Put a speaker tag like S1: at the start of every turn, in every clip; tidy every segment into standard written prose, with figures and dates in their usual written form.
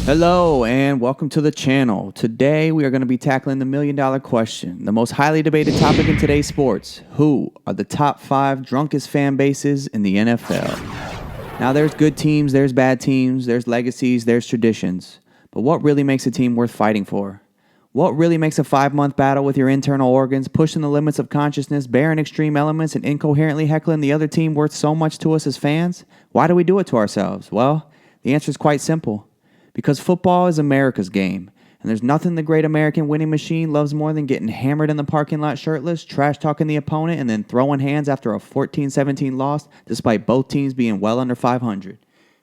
S1: Hello and welcome to the channel. Today we are going to be tackling the $1,000,000 question, the most highly debated topic in today's sports. Who are the top 5 drunkest fan bases in the NFL? Now there's good teams, there's bad teams, there's legacies, there's traditions. But what really makes a team worth fighting for? What really makes a 5-month battle with your internal organs, pushing the limits of consciousness, bearing extreme elements, and incoherently heckling the other team worth so much to us as fans? Why do we do it to ourselves? Well, the answer is quite simple. Because football is America's game, and there's nothing the great American winning machine loves more than getting hammered in the parking lot shirtless, trash-talking the opponent, and then throwing hands after a 14-17 loss, despite both teams being well under 500.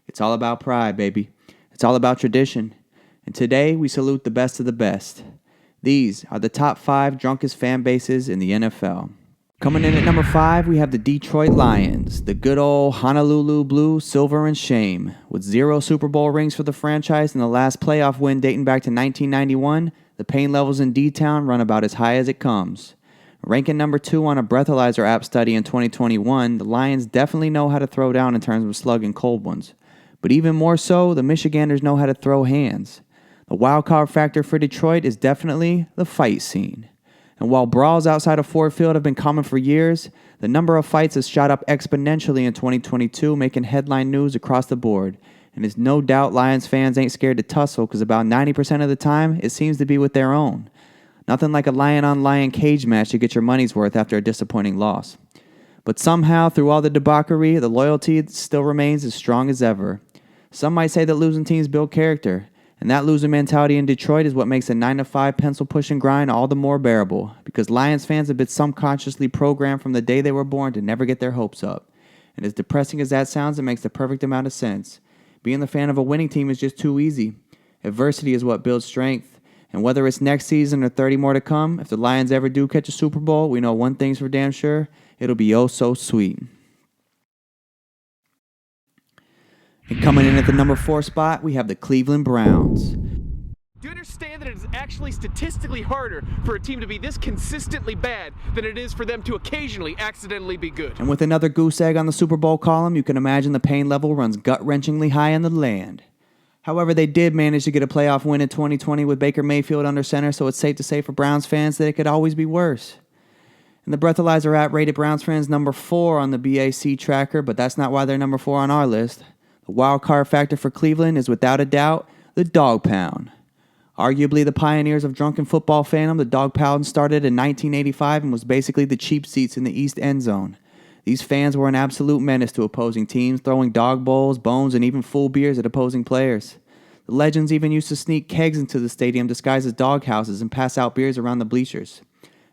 S1: It's all about pride, baby. It's all about tradition. And today, we salute the best of the best. These are the top 5 drunkest fan bases in the NFL. Coming in at number 5, we have the Detroit Lions, the good old Honolulu Blue, Silver, and Shame. With 0 Super Bowl rings for the franchise and the last playoff win dating back to 1991, the pain levels in D-Town run about as high as it comes. Ranking number 2 on a breathalyzer app study in 2021, the Lions definitely know how to throw down in terms of slugging cold ones. But even more so, the Michiganders know how to throw hands. The wild card factor for Detroit is definitely the fight scene. And while brawls outside of Ford Field have been common for years, the number of fights has shot up exponentially in 2022, making headline news across the board. And it's no doubt Lions fans ain't scared to tussle, because about 90% of the time, it seems to be with their own. Nothing like a lion-on-lion cage match to get your money's worth after a disappointing loss. But somehow, through all the debauchery, the loyalty still remains as strong as ever. Some might say that losing teams build character. And that losing mentality in Detroit is what makes a 9-to-5 pencil push and grind all the more bearable, because Lions fans have been subconsciously programmed from the day they were born to never get their hopes up. And as depressing as that sounds, it makes the perfect amount of sense. Being the fan of a winning team is just too easy. Adversity is what builds strength. And whether it's next season or 30 more to come, if the Lions ever do catch a Super Bowl, we know one thing's for damn sure: it'll be oh so sweet. And coming in at the number 4 spot, we have the Cleveland Browns.
S2: Do you understand that it is actually statistically harder for a team to be this consistently bad than it is for them to occasionally accidentally be good?
S1: And with another goose egg on the Super Bowl column, you can imagine the pain level runs gut-wrenchingly high in the land. However, they did manage to get a playoff win in 2020 with Baker Mayfield under center, so it's safe to say for Browns fans that it could always be worse. And the breathalyzer app rated Browns fans number 4 on the BAC tracker, but that's not why they're number 4 on our list. The wild card factor for Cleveland is without a doubt the dog pound. Arguably the pioneers of drunken football fandom, the dog pound started in 1985 and was basically the cheap seats in the East End Zone. These fans were an absolute menace to opposing teams, throwing dog bowls, bones, and even full beers at opposing players. The legends even used to sneak kegs into the stadium disguised as dog houses and pass out beers around the bleachers.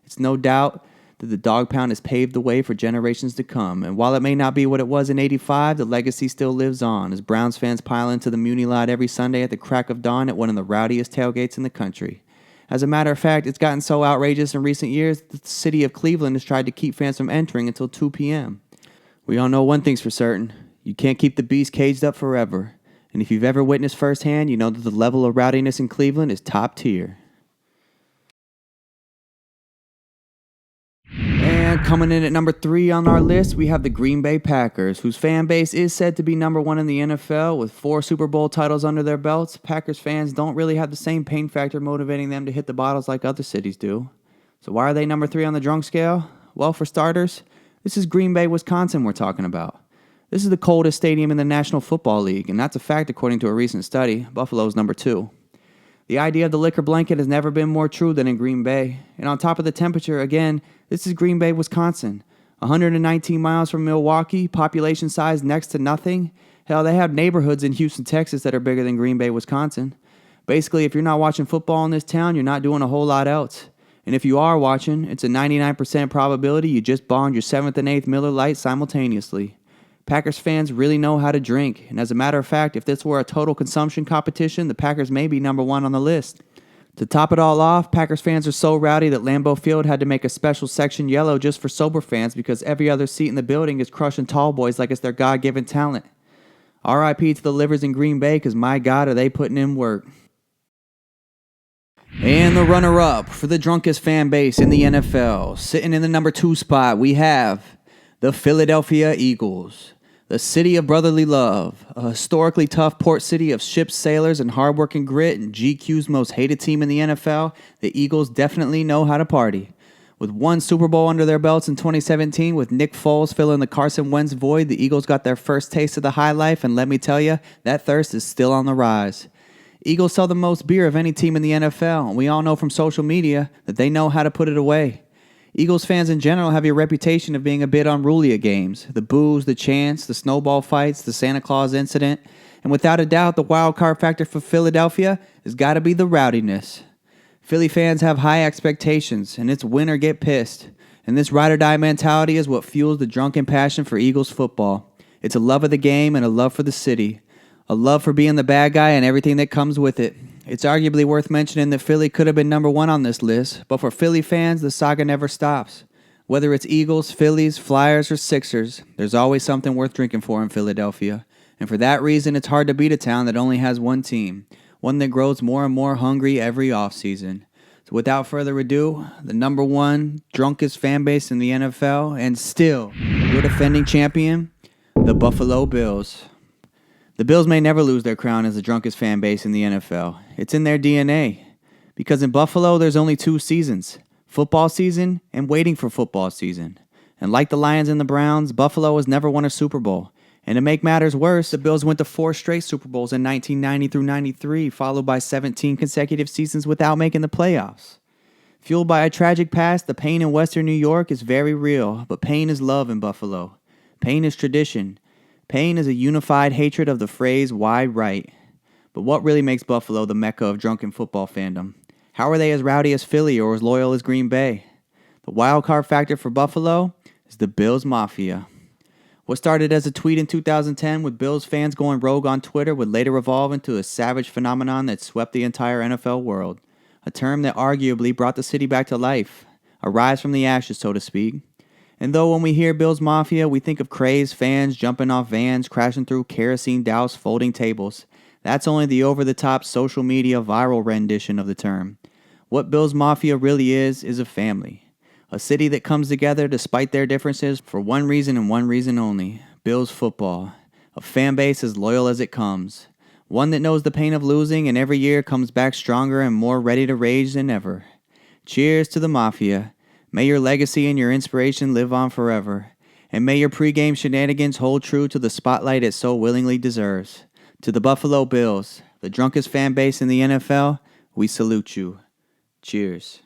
S1: It's no doubt that the dog pound has paved the way for generations to come. And while it may not be what it was in '85, the legacy still lives on as Browns fans pile into the Muni lot every Sunday at the crack of dawn at one of the rowdiest tailgates in the country. As a matter of fact, it's gotten so outrageous in recent years that the city of Cleveland has tried to keep fans from entering until 2 p.m. We all know one thing's for certain: you can't keep the beast caged up forever. And if you've ever witnessed firsthand, you know that the level of rowdiness in Cleveland is top tier. And coming in at number 3 on our list, we have the Green Bay Packers, whose fan base is said to be number 1 in the NFL. With 4 Super Bowl titles under their belts, Packers fans don't really have the same pain factor motivating them to hit the bottles like other cities do. So why are they number 3 on the drunk scale? Well, for starters, this is Green Bay, Wisconsin we're talking about. This is the coldest stadium in the National Football League, and that's a fact according to a recent study. Buffalo's number 2. The idea of the liquor blanket has never been more true than in Green Bay. And on top of the temperature, again, this is Green Bay, Wisconsin. 119 miles from Milwaukee, population size next to nothing. Hell, they have neighborhoods in Houston, Texas that are bigger than Green Bay, Wisconsin. Basically, if you're not watching football in this town, you're not doing a whole lot else. And if you are watching, it's a 99% probability you just bonged your 7th and 8th Miller Lite simultaneously. Packers fans really know how to drink, and as a matter of fact, if this were a total consumption competition, the Packers may be number 1 on the list. To top it all off, Packers fans are so rowdy that Lambeau Field had to make a special section yellow just for sober fans because every other seat in the building is crushing tall boys like it's their God-given talent. R.I.P. to the livers in Green Bay, because my God, are they putting in work. And the runner-up for the drunkest fan base in the NFL, sitting in the number 2 spot, we have the Philadelphia Eagles. The city of brotherly love, a historically tough port city of ships, sailors, and hardworking grit, and GQ's most hated team in the NFL, the Eagles definitely know how to party. With one Super Bowl under their belts in 2017, with Nick Foles filling the Carson Wentz void, the Eagles got their first taste of the high life, and let me tell you, that thirst is still on the rise. Eagles sell the most beer of any team in the NFL, and we all know from social media that they know how to put it away. Eagles fans in general have a reputation of being a bit unruly at games. The boos, the chants, the snowball fights, the Santa Claus incident. And without a doubt, the wild card factor for Philadelphia has got to be the rowdiness. Philly fans have high expectations, and it's win or get pissed. And this ride-or-die mentality is what fuels the drunken passion for Eagles football. It's a love of the game and a love for the city. A love for being the bad guy and everything that comes with it. It's arguably worth mentioning that Philly could have been number one on this list, but for Philly fans, the saga never stops. Whether it's Eagles, Phillies, Flyers, or Sixers, there's always something worth drinking for in Philadelphia. And for that reason, it's hard to beat a town that only has one team, one that grows more and more hungry every offseason. So without further ado, the number one drunkest fan base in the NFL, and still your defending champion, the Buffalo Bills. The Bills may never lose their crown as the drunkest fan base in the NFL. It's in their DNA. Because in Buffalo, there's only two seasons. Football season and waiting for football season. And like the Lions and the Browns, Buffalo has never won a Super Bowl. And to make matters worse, the Bills went to 4 straight Super Bowls in 1990 through 93, followed by 17 consecutive seasons without making the playoffs. Fueled by a tragic past, the pain in Western New York is very real, but pain is love in Buffalo. Pain is tradition. Pain is a unified hatred of the phrase wide right. But what really makes Buffalo the mecca of drunken football fandom? How are they as rowdy as Philly or as loyal as Green Bay? The wild card factor for Buffalo is the Bills Mafia. What started as a tweet in 2010 with Bills fans going rogue on Twitter would later evolve into a savage phenomenon that swept the entire NFL world. A term that arguably brought the city back to life. A rise from the ashes, so to speak. And though when we hear Bills Mafia, we think of crazed fans jumping off vans, crashing through kerosene-doused folding tables, that's only the over-the-top social media viral rendition of the term. What Bills Mafia really is a family. A city that comes together despite their differences for one reason and one reason only, Bills football. A fan base as loyal as it comes. One that knows the pain of losing and every year comes back stronger and more ready to rage than ever. Cheers to the Mafia. May your legacy and your inspiration live on forever. And may your pregame shenanigans hold true to the spotlight it so willingly deserves. To the Buffalo Bills, the drunkest fan base in the NFL, we salute you. Cheers.